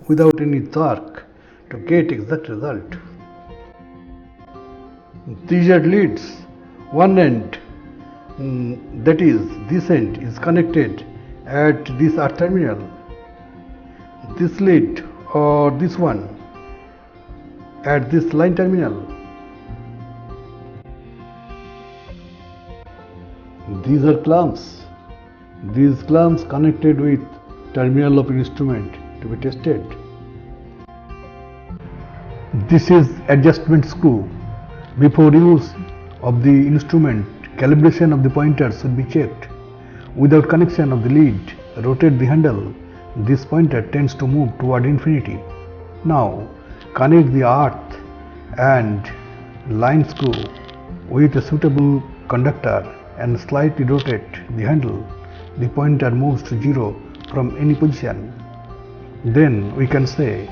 without any jerk to get exact result. These are leads. One end, that is this end, is connected at this earth terminal. This lead or this one at this line terminal. These are clamps. These clamps connected with terminal of instrument to be tested. This is adjustment screw. Before use of the instrument, calibration of the pointer should be checked. Without connection of the lead, rotate the handle. This pointer tends to move toward infinity. Now, connect the earth and line screw with a suitable conductor and slightly rotate the handle. The pointer moves to 0 from any position. Then we can say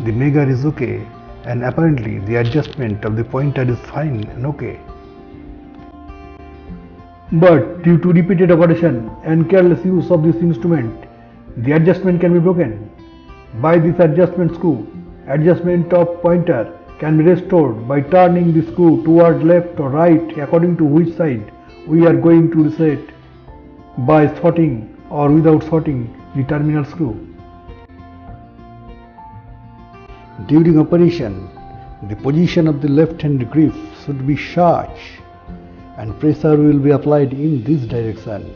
the Megger is okay, and apparently the adjustment of the pointer is fine and okay. But due to repeated operation and careless use of this instrument, the adjustment can be broken. By this adjustment screw, adjustment of pointer can be restored by turning the screw toward left or right according to which side we are going to reset, by sorting or without sorting the terminal screw. During operation, the position of the left-hand grip should be such and pressure will be applied in this direction,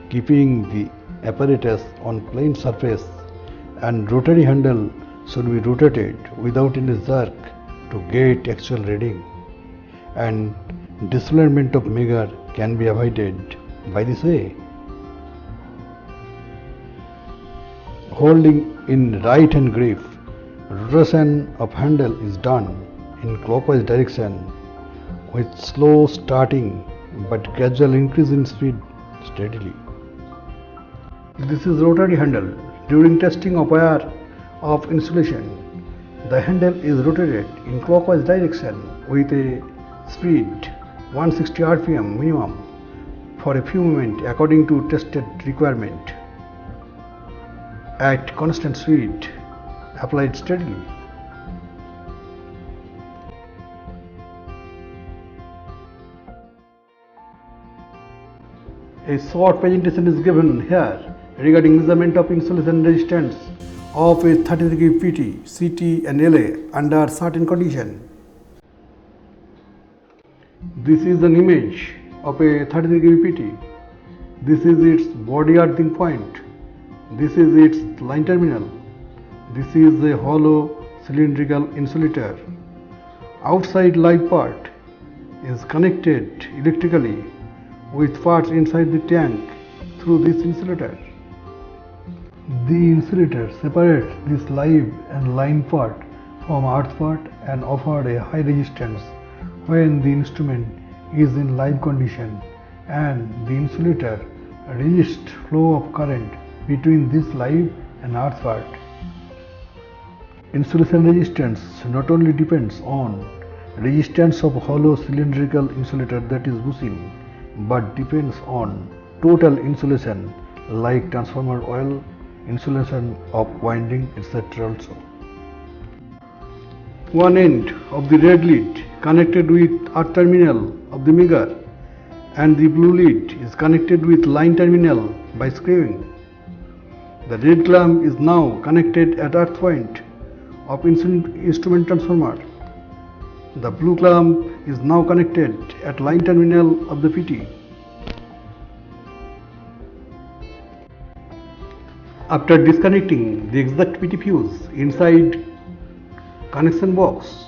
keeping the apparatus on plane surface, and rotary handle should be rotated without any jerk to get actual reading, and displacement of Megger can be avoided by this way. Holding in right hand grip, rotation of handle is done in clockwise direction with slow starting but gradual increase in speed steadily. This is rotary handle. During testing of wire of insulation, the handle is rotated in clockwise direction with a speed 160 rpm minimum for a few moments according to tested requirement. At constant speed, applied steadily. A short presentation is given here regarding measurement of insulation resistance of a 33 kV PT, CT and LA under certain condition. This is an image of a 33 kV PT. This is its body earthing point. This is its line terminal. This is a hollow cylindrical insulator. Outside live part is connected electrically with parts inside the tank through this insulator. The insulator separates this live and line part from earth part and offers a high resistance when the instrument is in live condition, and the insulator resists flow of current between this live and earth part. Insulation resistance not only depends on resistance of hollow cylindrical insulator, that is bushing, but depends on total insulation like transformer oil, insulation of winding, etc. also. One end of the red lead connected with earth terminal of the Megger, and the blue lead is connected with line terminal by screwing. The red clamp is now connected at earth point of instrument transformer. The blue clamp is now connected at line terminal of the PT. After disconnecting the exact PT fuse inside connection box,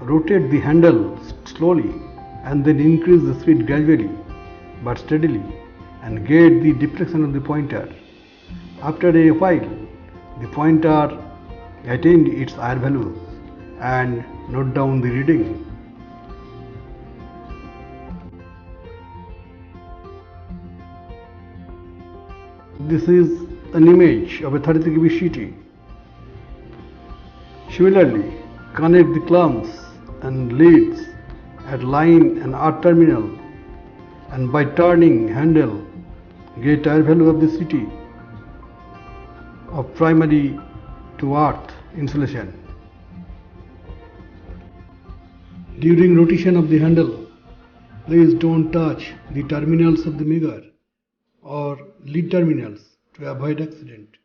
rotate the handle slowly and then increase the speed gradually but steadily and get the deflection of the pointer. After a while, the pointer attained its IR values and note down the reading. This is an image of a 33 kV CT. Similarly, connect the clamps and leads at line and earth terminal, and by turning handle, get IR value of the CT of primary to earth insulation. During rotation of the handle, please don't touch the terminals of the megar or lead terminals to avoid accident.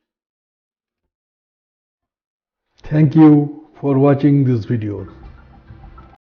Thank you for watching this video.